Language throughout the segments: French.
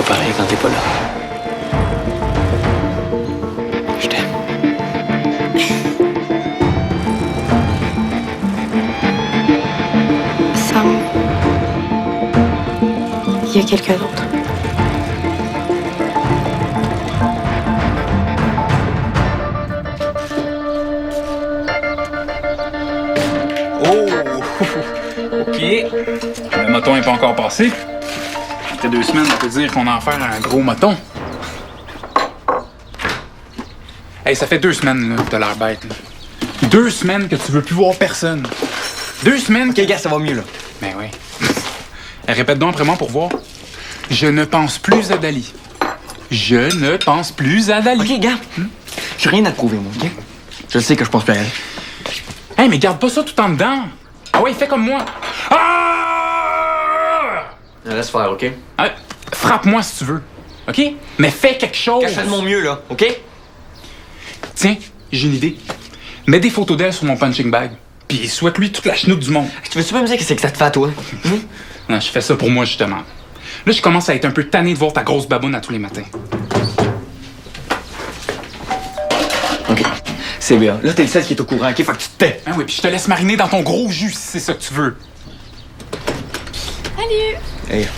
pas pareil quand t'es pas là. Je t'aime. Sam, il y a quelqu'un d'autre. Oh! OK. Le moton n'est pas encore passé. Après 2 semaines, on peut dire qu'on a affaire à un gros moton. Hey, ça fait 2 semaines, là, que t'as l'air bête. Là. 2 semaines que tu veux plus voir personne. 2 semaines que... OK, gars, ça va mieux, là. Ben oui. Répète donc après moi pour voir. Je ne pense plus à Dali. Je ne pense plus à Dali. OK, gars. J'ai rien à te prouver, moi, OK? Je sais que je pense plus à elle. Hey, mais garde pas ça tout en dedans. Ah ouais, fais comme moi. Ah! Laisse faire, OK? Ah, frappe-moi si tu veux. OK? Mais fais quelque chose. Je fais de mon mieux, là, OK? Tiens, j'ai une idée. Mets des photos d'elle sur mon punching bag. Puis souhaite-lui toute la chenoute du monde. Tu veux-tu pas me dire qu'est-ce que ça te fait à toi? Non, je fais ça pour moi, justement. Là, je commence à être un peu tanné de voir ta grosse baboune à tous les matins. OK. C'est bien. Là, t'es le seul qui est au courant, OK? Fait que tu te tais. Ah oui, puis je te laisse mariner dans ton gros jus si c'est ça que tu veux. Salut! Hey.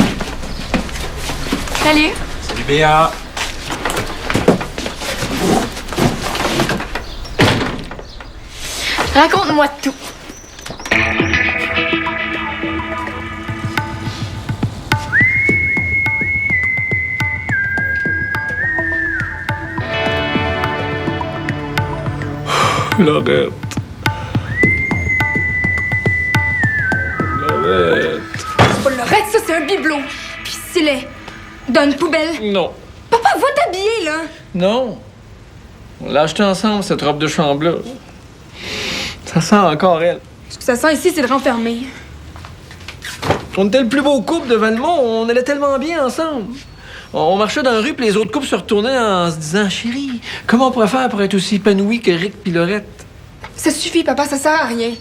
Salut! Salut, Béa. Raconte-moi tout. Laurette. Laurette. C'est pas Lorette, ça, c'est un bibelot. Puis c'est laid. Dans une poubelle. Non. Papa, va t'habiller, là. Non. On l'a acheté ensemble, cette robe de chambre-là. Ça sent encore elle. Ce que ça sent ici, c'est de renfermer. On était le plus beau couple de Valmont. On allait tellement bien ensemble. On marchait dans la rue, puis les autres couples se retournaient en se disant « Chérie, comment on pourrait faire pour être aussi épanoui que Rick puis Laurette? Ça suffit, papa, ça sert à rien. »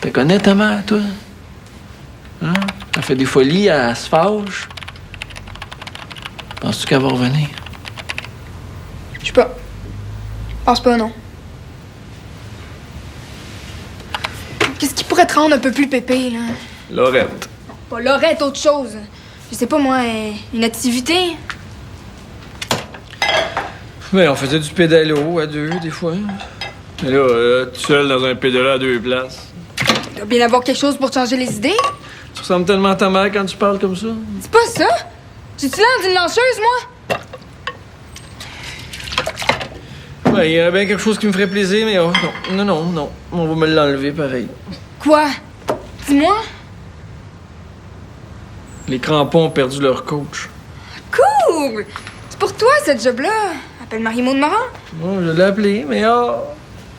Tu connais ta mère, toi? Hein? Elle fait des folies, elle se fâche. Penses-tu qu'elle va revenir? Je sais pas. Pense pas, non. Qu'est-ce qui pourrait te rendre un peu plus pépé, là? Laurette. Pas Lorette, autre chose. Je sais pas, moi, une activité? Ouais, on faisait du pédalo à 2, des fois. Mais là, tout seul dans un pédalo à 2 places. Il doit bien avoir quelque chose pour te changer les idées. Tu ressembles tellement à ta mère quand tu parles comme ça. C'est pas ça? J'ai-tu l'air d'une lanceuse, moi? Ouais, il y a bien quelque chose qui me ferait plaisir, mais oh, non. On va me l'enlever pareil. Quoi? Dis-moi. Les crampons ont perdu leur coach. Cool! C'est pour toi, cette job-là. Appelle Marie-Maud Morin. Bon, je l'ai appelé, mais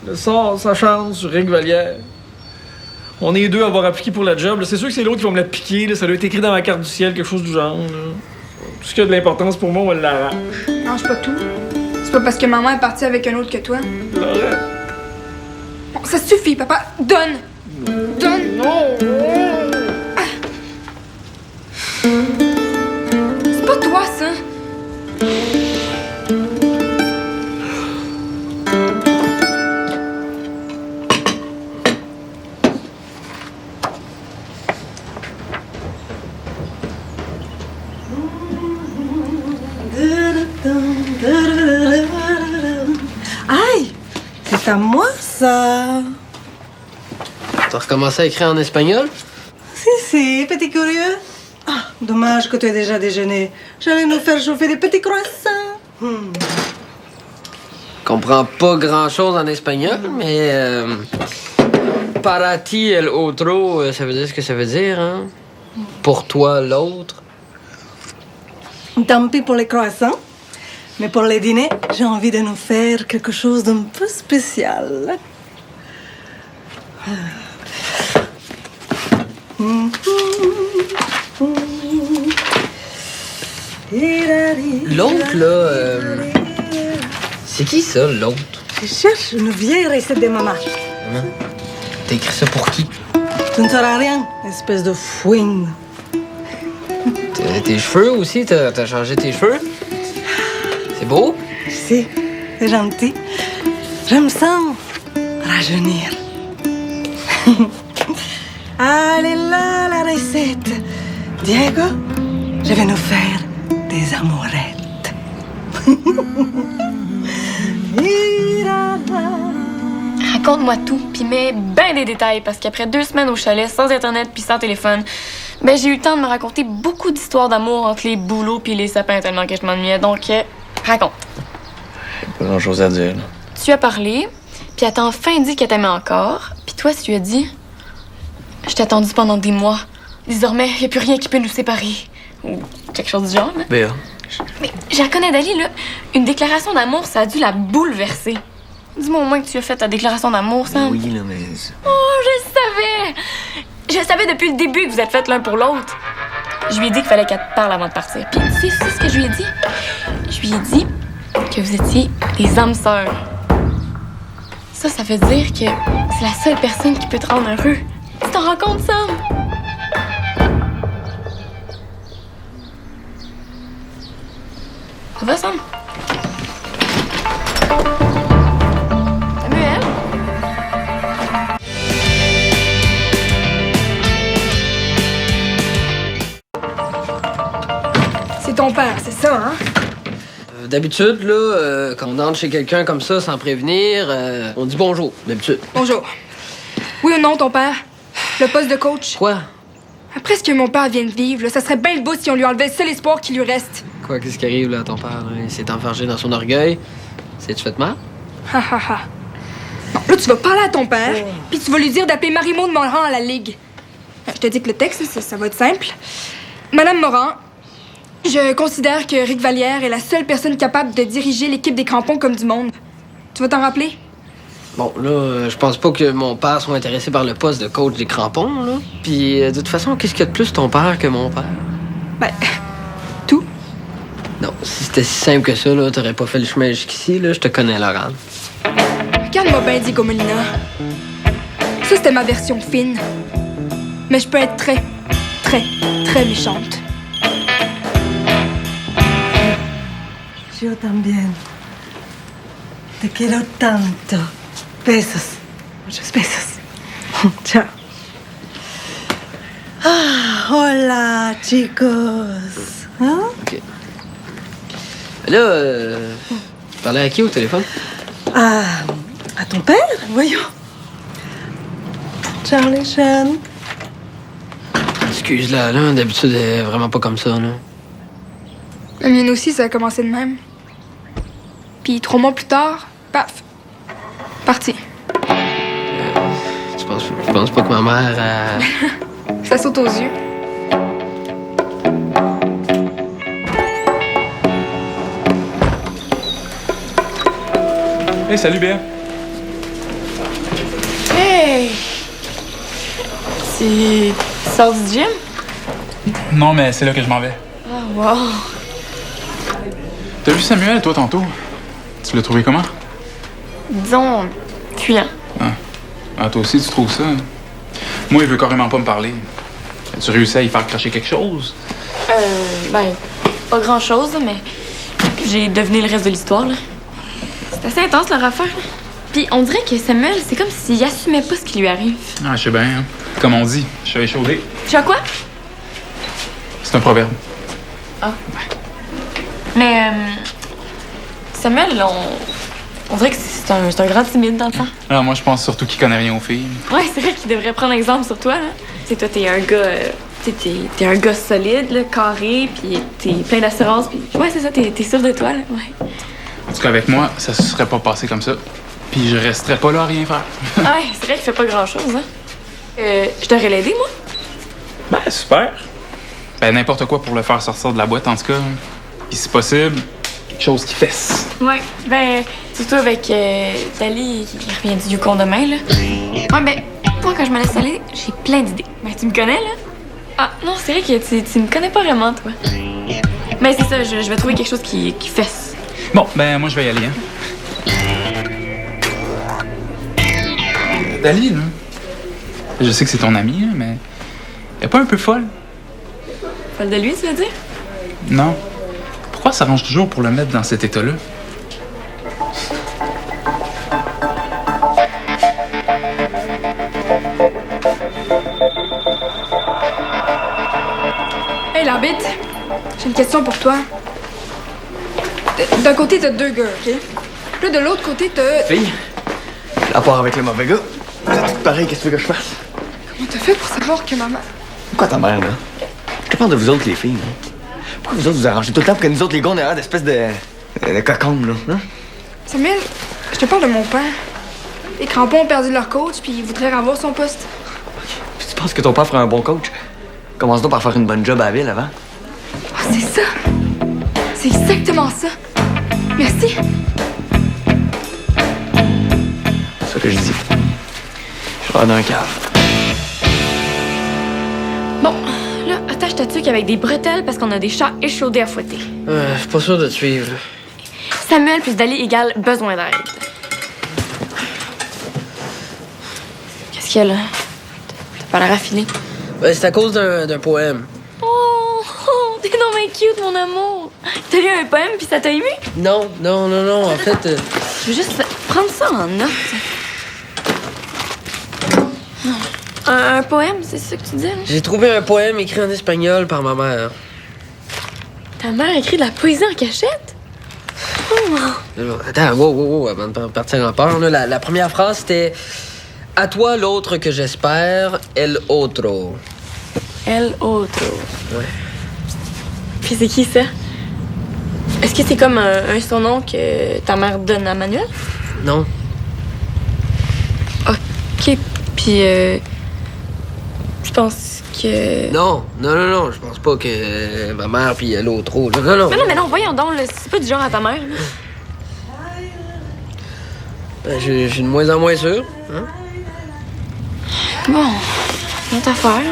le sort, ça change sur Rick Vallière. On est 2 à avoir appliqué pour la job. C'est sûr que c'est l'autre qui va me la piquer. Là. Ça doit être écrit dans ma carte du ciel, quelque chose du genre. Là. Tout ce qui a de l'importance pour moi, on l'arrache. Non, c'est pas tout. C'est pas parce que maman est partie avec un autre que toi. Laurette. Bon, ça suffit, papa. Donne! Donne! Non! C'est pas toi, ça. Aïe! C'est à moi, ça! T'as recommencé à écrire en espagnol? Si, petit curieux. Ah, dommage que tu aies déjà déjeuné. J'allais nous faire chauffer des petits croissants. Comprends pas grand-chose en espagnol, mais... para ti el otro, ça veut dire ce que ça veut dire, hein? Pour toi, l'autre. Tant pis pour les croissants. Mais pour les dîners, j'ai envie de nous faire quelque chose d'un peu spécial. L'autre, là... C'est qui, ça, l'autre? Je cherche une vieille recette de maman. T'as écrit ça pour qui? Tu ne sauras rien, espèce de fouine. T'es Tes cheveux aussi, t'as changé tes cheveux. C'est beau. Si, c'est gentil. Je me sens rajeunir. Allez là, la recette. Diego, je vais nous faire des amourettes. Raconte-moi tout, puis mets bien des détails, parce qu'après 2 semaines au chalet, sans Internet puis sans téléphone, ben j'ai eu le temps de me raconter beaucoup d'histoires d'amour entre les bouleaux puis les sapins tellement que je m'ennuyais. Donc, raconte. Pas grand-chose à dire, là. Tu as parlé, puis elle t'a enfin dit qu'elle t'aimait encore, puis toi, tu lui as dit « Je t'ai attendu pendant des mois. Désormais, il n'y a plus rien qui peut nous séparer. » Ou quelque chose du genre, là. Béa. Mais je la connais Dali, là. Une déclaration d'amour, ça a dû la bouleverser. Dis-moi au moins que tu as fait ta déclaration d'amour, Sam. Oui, là, mais... Oh, je le savais! Je le savais depuis le début que vous êtes faits l'un pour l'autre. Je lui ai dit qu'il fallait qu'elle te parle avant de partir. Puis tu sais ce que je lui ai dit? Je lui ai dit que vous étiez des âmes sœurs. Ça veut dire que c'est la seule personne qui peut te rendre heureux. Tu t'en rends compte, Sam? Ça va, Sam? Samuel? C'est ton père, c'est ça, hein? D'habitude, là, quand on entre chez quelqu'un comme ça sans prévenir, on dit bonjour, d'habitude. Bonjour. Oui ou non, ton père? Le poste de coach? Quoi? Après ce que mon père vient de vivre, là, ça serait bien le bout si on lui enlevait le seul espoir qui lui reste. Quoi, qu'est-ce qui arrive, là, à ton père? Là? Il s'est enfargé dans son orgueil. C'est-tu fait mal? Ha ha ha. Bon, là, tu vas parler à ton père, puis tu vas lui dire d'appeler Marie-Maud Morin à la Ligue. Je te dis que le texte, ça va être simple. Madame Morin, je considère que Rick Vallière est la seule personne capable de diriger l'équipe des crampons comme du monde. Tu vas t'en rappeler? Bon, là, je pense pas que mon père soit intéressé par le poste de coach des crampons, là. Puis, de toute façon, qu'est-ce qu'il y a de plus ton père que mon père? Ben, tout. Non, si c'était si simple que ça, là, t'aurais pas fait le chemin jusqu'ici, là, je te connais, Laurent. Regarde-moi bien, Diego Molina. Ça, c'était ma version fine. Mais je peux être très, très, très méchante. Yo también. Te quiero tanto. Besos. Muchos besos. Ciao. Ah, hola, chicos. Hein? OK. Là, tu parlais à qui au téléphone? À ton père? Voyons. Charlie Chan. Excuse-la, là, d'habitude, elle est vraiment pas comme ça, là. La mienne aussi, ça a commencé de même. Puis 3 mois plus tard, paf, parti. Tu penses pas que ma mère, Ça saute aux yeux. Hey, salut, Béa. Hey! Tu sors du gym? Non, mais c'est là que je m'en vais. Ah, wow! T'as vu Samuel, toi, tantôt? Tu l'as trouvé comment? Disons, fuyant. Ah, toi aussi, tu trouves ça? Moi, il veut carrément pas me parler. As-tu réussi à y faire cracher quelque chose? Ben, pas grand-chose, mais j'ai deviné le reste de l'histoire, là. C'est assez intense, leur affaire, là. Puis on dirait que Samuel, c'est comme s'il assumait pas ce qui lui arrive. Ah, je sais bien, hein. Comme on dit, je suis échaudé. Tu vois quoi? C'est un proverbe. Mais, Samuel, on dirait que c'est un grand timide, dans le fond. Ah, moi, je pense surtout qu'il connaît rien aux filles. Ouais, c'est vrai qu'il devrait prendre exemple sur toi, là. Tu sais, toi, t'es un gars... t'es un gars solide, là, carré, puis t'es plein d'assurance, puis... Ouais, c'est ça, t'es sûr de toi, là, ouais. En tout cas, avec moi, ça se serait pas passé comme ça. Puis je resterais pas là à rien faire. Ouais, c'est vrai qu'il fait pas grand-chose, hein. Je t'aurais l'aidé, moi? Ben, super. Ben, n'importe quoi pour le faire sortir de la boîte, en tout cas. Puis si possible, quelque chose qui fesse. Ouais, ben, surtout avec Dali, il revient du Yukon demain, là. Ouais, ben, moi, quand je me laisse aller, j'ai plein d'idées. Ben, tu me connais, là? Ah, non, c'est vrai que tu me connais pas vraiment, toi. Mais c'est ça, je vais trouver quelque chose qui fesse. Bon, ben, moi, je vais y aller, hein. Dali, là. Je sais que c'est ton ami, là, mais. Elle est pas un peu folle? Folle de lui, tu veux dire? Non. Pourquoi ça s'arrange toujours pour le mettre dans cet état-là? Hey, l'arbitre, j'ai une question pour toi. D'un côté, t'as 2 gars, OK? Puis là, de l'autre côté, t'as... Fille, à part avec le mauvais gars, vous êtes toutes pareilles, qu'est-ce que tu veux que je fasse? Comment t'as fait pour savoir que maman... Pourquoi ta mère, là? Je te parle de vous autres, les filles, là. Pourquoi vous autres vous arrangez tout le temps pour que nous autres, les gars, on ait l'air d'espèces de cocombes, là? Hein? Samuel, je te parle de mon père. Les crampons ont perdu leur coach, puis ils voudraient revoir son poste. Puis tu penses que ton père ferait un bon coach? Commence donc par faire une bonne job à la ville avant. Ah, c'est ça! C'est exactement ça! Merci! C'est ça que je dis. Je vais dans un cave. Bon, là, attache ta tuque avec des bretelles parce qu'on a des chats échaudés à fouetter. Je suis pas sûr de te suivre. Samuel plus Dali égale besoin d'aide. Qu'est-ce qu'il y a là? T'as pas l'air affiné. C'est à cause d'un poème. Oh, t'es non mais cute, mon amour. T'as lu un poème puis ça t'a ému? Non. En fait, Je veux juste prendre ça en note. Un poème, c'est ça que tu dis? Là? j'ai trouvé un poème écrit en espagnol par ma mère. Ta mère a écrit de la poésie en cachette? Oh. Attends, wow, avant de partir en peur, là, la première phrase, c'était « À toi l'autre que j'espère, el otro ». El otro. Ouais. Puis c'est qui ça? Est-ce que c'est comme un surnom que ta mère donne à Manuel? Non. OK, puis je pense que... Non, je pense pas que ma mère puis l'autre. Non. Mais non, voyons donc, là, c'est pas du genre à ta mère. Là. Ben, je suis de moins en moins sûr. Hein? Bon, notre affaire.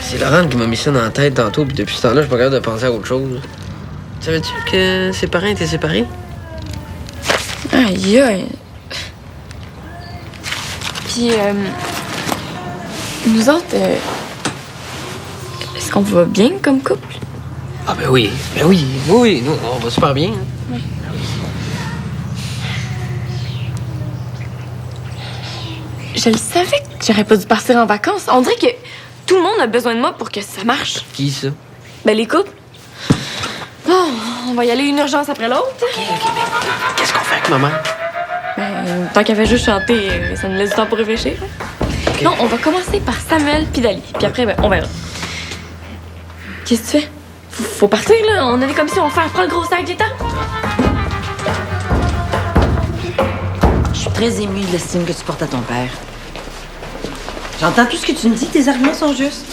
C'est Laurent qui m'a mis ça dans la tête tantôt, puis depuis ce temps-là, je suis pas capable de penser à autre chose. Savais-tu que ses parents étaient séparés? Aïe. Puis, nous autres, est-ce qu'on va bien comme couple? Ah ben oui, nous, on va super bien. Hein? Je le savais que j'aurais pas dû partir en vacances. On dirait que tout le monde a besoin de moi pour que ça marche. Qui ça? Ben, les couples. Bon, on va y aller une urgence après l'autre. OK, mais qu'est-ce qu'on fait avec ma mère? Ben, tant qu'elle fait juste chanter, ça nous laisse du temps pour réfléchir. Okay. Non, on va commencer par Samuel puis Dali. Puis après, ben, on verra. Qu'est-ce que tu fais? Faut partir, là. On a des commissions à faire. Prends le gros sac, Jetta. Je suis très émue de l'estime que tu portes à ton père. J'entends tout ce que tu me dis, tes arguments sont justes.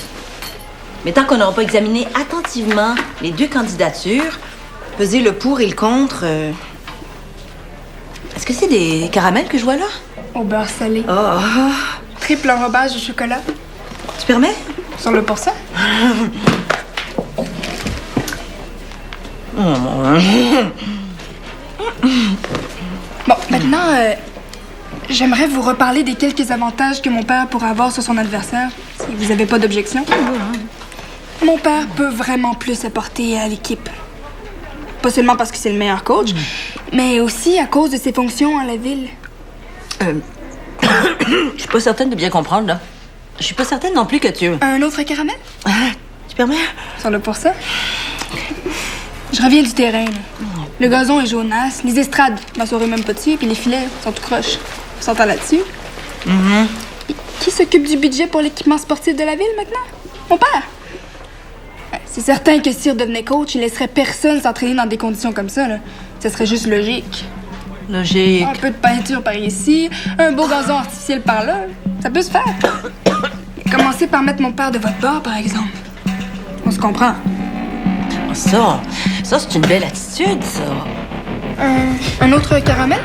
Mais tant qu'on n'aura pas examiné attentivement les 2 candidatures, peser le pour et le contre... Est-ce que c'est des caramels que je vois là? Au beurre salé. Oh, Triple enrobage de chocolat. tu permets? Sur le pour ça? Bon, maintenant, j'aimerais vous reparler des quelques avantages que mon père pourrait avoir sur son adversaire, si vous n'avez pas d'objection. Mon père peut vraiment plus apporter à l'équipe. Pas seulement parce que c'est le meilleur coach, mais aussi à cause de ses fonctions à la ville. Je suis pas certaine de bien comprendre, là. Je suis pas certaine non plus que tu... Un autre caramel? Tu permets? Sur le pour ça? Je reviens du terrain. Là. Le gazon est jaunasse, les estrades, ma soirée même pas dessus, puis les filets sont tout croches. On s'entend là-dessus? Qui s'occupe du budget pour l'équipement sportif de la ville maintenant? Mon père! C'est certain que si on devenait coach, il laisserait personne s'entraîner dans des conditions comme ça. Là. Ça serait juste logique. Logique. Un peu de peinture par ici, un beau gazon artificiel par là. Ça peut se faire. Commencez par mettre mon père de votre bord, par exemple. On se comprend. Ça, c'est une belle attitude, ça. Un autre caramel?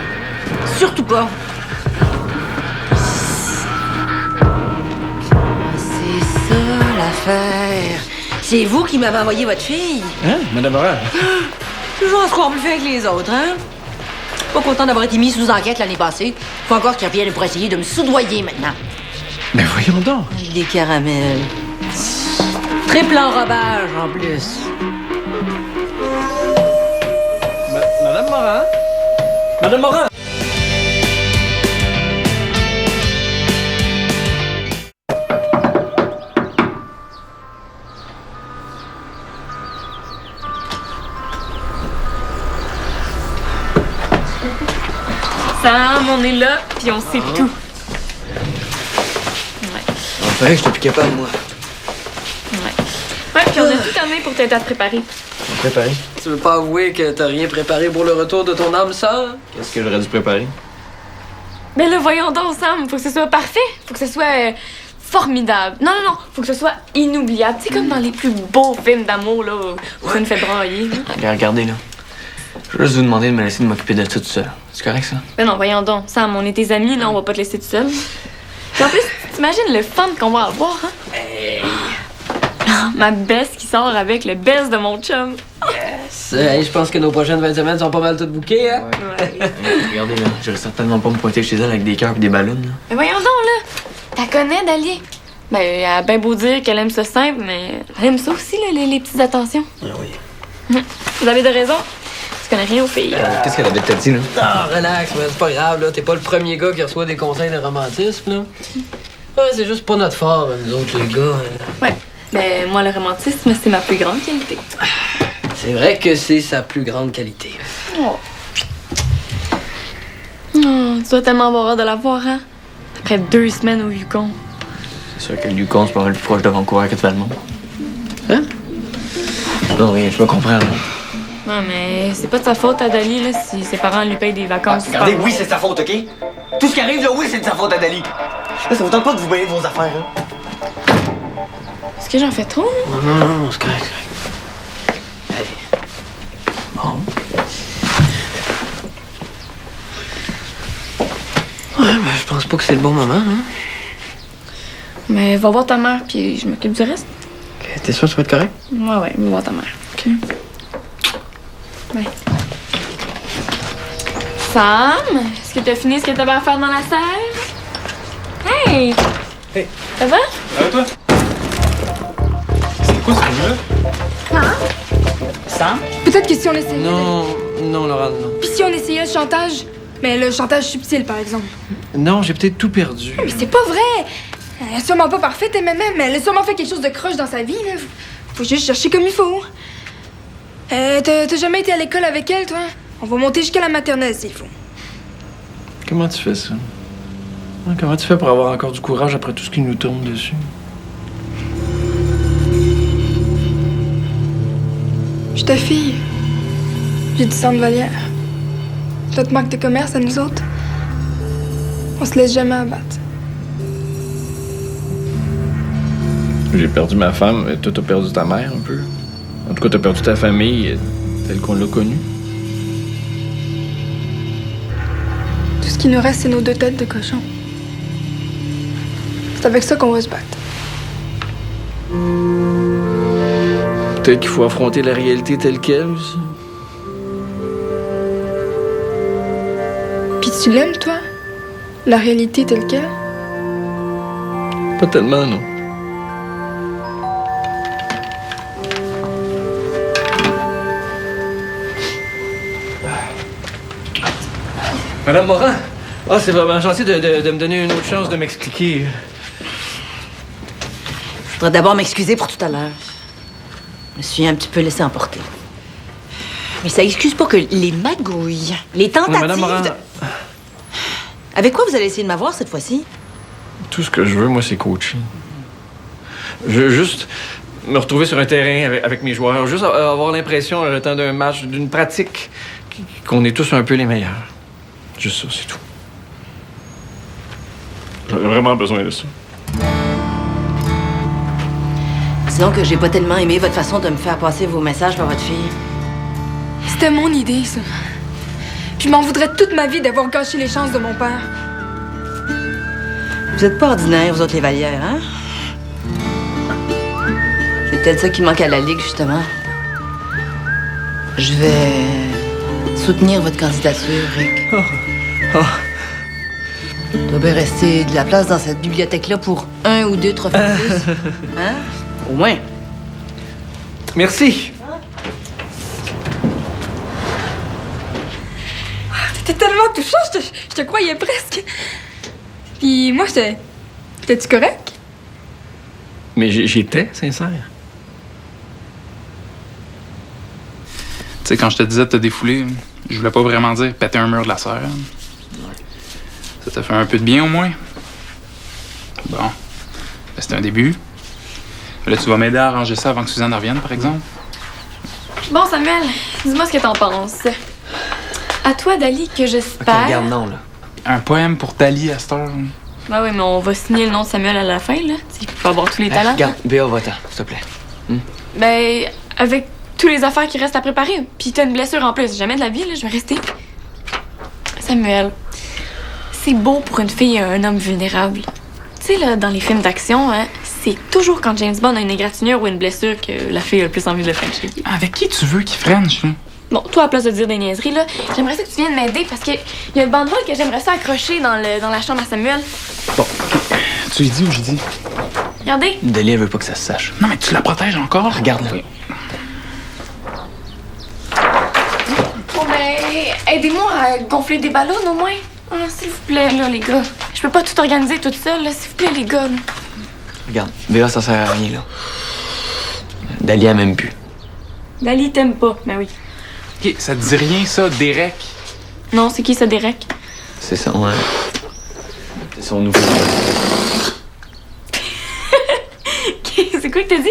Surtout pas. C'est ça, l'affaire. C'est vous qui m'avez envoyé votre fille. Hein, Madame Morin? Toujours à se croire plus fin que les autres, hein? Pas content d'avoir été mis sous enquête l'année passée. Faut encore qu'ils reviennent pour essayer de me soudoyer maintenant. Mais voyons donc. Des caramels. Triple enrobage, en plus. Morin? Madame Morin! Sam, on est là, puis on sait tout. Ouais. Enfin, je t'ai plus capable, moi. Ouais, puis on a tout amené pour t'aider à te préparer. Préparé? Tu veux pas avouer que t'as rien préparé pour le retour de ton âme sœur? Qu'est-ce que j'aurais dû préparer? Mais là, voyons donc, Sam, faut que ce soit parfait. Faut que ce soit formidable. Non, faut que ce soit inoubliable. Tu sais, comme dans les plus beaux films d'amour, là, où ça nous fait brailler. Là. Regardez, là. Je vais juste vous demander de me laisser de m'occuper de ça tout seul. C'est correct, ça? Mais non, voyons donc. Sam, on est tes amis, là, on va pas te laisser tout seul. Puis en plus, t'imagines le fun qu'on va avoir, hein? Hey! Ma best qui sort avec le best de mon chum. Hey, je pense que nos prochaines 20 semaines sont pas mal toutes bouquées, hein? Ouais. Regardez, là. J'aurais certainement pas me pointer chez elle avec des cœurs et des ballons, là. Mais voyons donc, là. T'as connais, Dali? Ben, elle a bien beau dire qu'elle aime ça simple, mais elle aime ça aussi, là, les petites attentions. Ah oui. Vous avez de raison. Tu connais rien aux filles. Qu'est-ce qu'elle avait peut-être dit, là? Ah, relax, mais c'est pas grave, là. T'es pas le premier gars qui reçoit des conseils de romantisme, là. Ouais, c'est juste pas notre fort, nous autres, les gars. Ouais. Ben, moi, le romantisme, c'est ma plus grande qualité. C'est vrai que c'est sa plus grande qualité. Oh. Oh, tu dois tellement avoir hâte de la voir, hein? Après 2 semaines au Yukon. C'est sûr que le Yukon, c'est pas mal plus proche de Vancouver que de Valmont. Hein? Non, rien, je me comprends, là. Non, mais c'est pas de sa faute à Dali, là, si ses parents lui payent des vacances. Regardez, oui, c'est de sa faute, OK? Tout ce qui arrive, là, oui, c'est de sa faute à Dali. Là, ça vous tente pas de vous baigner vos affaires, hein? Est-ce que j'en fais trop? Non, c'est correct, c'est correct. Allez. Bon. Ouais, ben, je pense pas que c'est le bon moment, hein? Mais va voir ta mère, puis je m'occupe du reste. Ok, t'es sûr que tu vas être correct? Ouais, va voir ta mère. OK. Ouais. Sam, est-ce que t'as fini ce que t'avais à faire dans la salle? Hey! Hey. Ça va? Ça va, toi? C'est quoi ce bruit-là? Sam? Peut-être que si on essayait. Non, Laurent, non. Puis si on essayait le chantage? Mais le chantage subtil, par exemple. Non, j'ai peut-être tout perdu. Mais c'est pas vrai! Elle est sûrement pas parfaite, elle-même, mais elle a sûrement fait quelque chose de croche dans sa vie, là. Faut juste chercher comme il faut. T'as jamais été à l'école avec elle, toi? On va monter jusqu'à la maternelle, s'il faut. Comment tu fais ça? Hein, comment tu fais pour avoir encore du courage après tout ce qui nous tombe dessus? Je suis ta fille. J'ai du sang de Vallière. Notre manque de commerce à nous autres. On se laisse jamais abattre. J'ai perdu ma femme, et toi, t'as perdu ta mère un peu. En tout cas, t'as perdu ta famille telle qu'on l'a connue. Tout ce qui nous reste, c'est nos 2 têtes de cochon. C'est avec ça qu'on va se battre. Peut-être qu'il faut affronter la réalité telle qu'elle aussi. Puis tu l'aimes, toi? La réalité telle qu'elle? Pas tellement, non. Madame Morin! Ah, c'est vraiment gentil de me donner une autre chance de m'expliquer. Je voudrais d'abord m'excuser pour tout à l'heure. Je me suis un petit peu laissé emporter. Mais ça excuse pas que les magouilles, les tentatives... Madame Morin, Avec quoi vous allez essayer de m'avoir cette fois-ci? tout ce que je veux, moi, c'est coacher. Je veux juste me retrouver sur un terrain avec mes joueurs. Juste avoir l'impression, le temps d'un match, d'une pratique, qu'on est tous un peu les meilleurs. Juste ça, c'est tout. J'aurais vraiment besoin de ça. Disons que j'ai pas tellement aimé votre façon de me faire passer vos messages par votre fille. C'était mon idée, ça. Puis je m'en voudrais toute ma vie d'avoir gâché les chances de mon père. Vous êtes pas ordinaires, vous autres les Vallières, hein? C'est peut-être ça qui manque à la Ligue, justement. Je vais soutenir votre candidature, Rick. Il doit bien rester de la place dans cette bibliothèque-là pour 1 ou 2 trophées de plus. Hein? Au moins. Merci. te croyais presque. Puis moi, j'étais-tu correct? Mais j'étais sincère. Tu sais, quand je te disais de te défouler, je voulais pas vraiment dire péter un mur de la serre. Ça t'a fait un peu de bien au moins. Bon, ben, c'était un début. Là, tu vas m'aider à arranger ça avant que Suzanne revienne, par exemple? Bon, Samuel, dis-moi ce que t'en penses. À toi, Dali, que Ok, j'espère... regarde, non, là. Un poème pour Dali à cette heure. Ben oui, mais on va signer le nom de Samuel à la fin, là. Tu sais, il peut avoir tous les talents. Regarde, Béa, va-t'en, s'il te plaît. Ben, avec tous les affaires qui restent à préparer. Puis t'as une blessure en plus. Jamais de la vie, là, je vais rester. Samuel, c'est beau pour une fille et un homme vulnérable. Tu sais, là, dans les films d'action, hein, c'est toujours quand James Bond a une égratignure ou une blessure que la fille a le plus envie de le frencher. Avec qui tu veux qu'il french, là? Bon, toi, à place de dire des niaiseries, là, j'aimerais ça que tu viennes m'aider parce que y a une banderole que j'aimerais ça accrocher dans la chambre à Samuel. Bon, tu lui dis ou j'y dis? Regardez. Delia, elle veut pas que ça se sache. Non, mais tu la protèges encore? Regarde-la. Oui. Bon, ben, aidez-moi à gonfler des ballons au moins. Ah, s'il vous plaît, là, les gars. Je peux pas tout organiser toute seule, là. S'il vous plaît, les gars. Là. Regarde, Béa, ça sert à rien, là. Dalia m'aime plus. Dali t'aime pas, ben oui. OK, ça te dit rien, ça, Derek? Non, c'est qui ça, Derek? C'est son... c'est son nouveau... C'est quoi que t'as dit?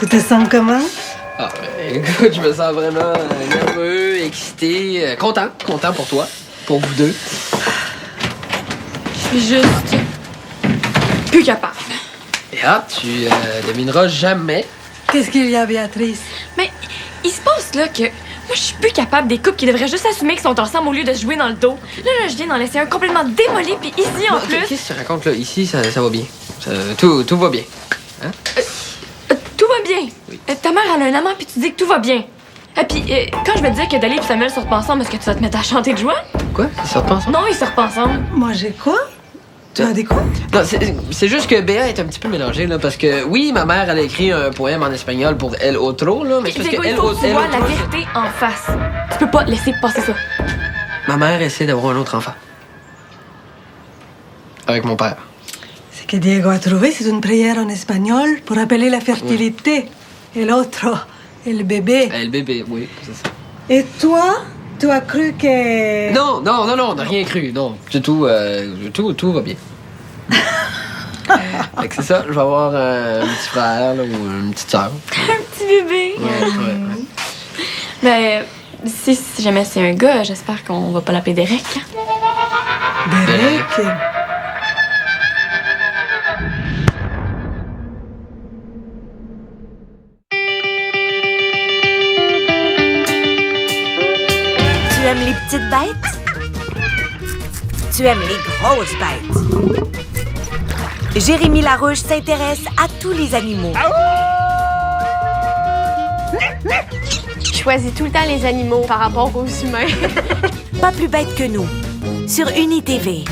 Tu te sens comment? Ah, ben, écoute, je me sens vraiment nerveux, excité, content pour toi, pour vous deux. Je suis juste plus capable. Et tu devineras jamais. Qu'est-ce qu'il y a, Béatrice? Mais il se passe là que moi, je suis plus capable des couples qui devraient juste assumer qu'ils sont ensemble au lieu de se jouer dans le dos. Là, je viens d'en laisser un complètement démoli, puis ici, en Non, plus... Qu'est-ce que tu racontes là? Ici, ça va bien. Tout va bien. Tout va bien. Ta mère, elle a un amant, puis tu dis que tout va bien. Et puis, quand je vais te dire que Dali et Samuel sortent pas ensemble, est-ce que tu vas te mettre à chanter de joie? Quoi? Ils sortent pas ensemble? Non, ils sortent pas ensemble. Moi, j'ai quoi? Tu as dit quoi? Non, c'est juste que Béa est un petit peu mélangée, là, parce que oui, ma mère, elle a écrit un poème en espagnol pour El Otro, là, mais c'est parce que il faut que tu vois la vérité en face. Tu peux pas laisser passer ça. Ma mère essaie d'avoir un autre enfant. Avec mon père. Ce que Diego a trouvé, c'est une prière en espagnol pour appeler la fertilité. Et l'autre, le bébé. Le bébé, oui, c'est ça. Et toi, tu as cru que... Non, on n'a rien cru, non. C'est tout, tout va bien. Fait que c'est ça, je vais avoir un petit frère, là, ou une petite sœur. Un petit bébé. Ouais. Ben, si jamais c'est un gars, j'espère qu'on va pas l'appeler Derek. Derek. Tu aimes les petites bêtes? Tu aimes les grosses bêtes? Jérémy Larouche s'intéresse à tous les animaux. Je choisis tout le temps les animaux par rapport aux humains. Pas plus bête que nous. Sur UniTV.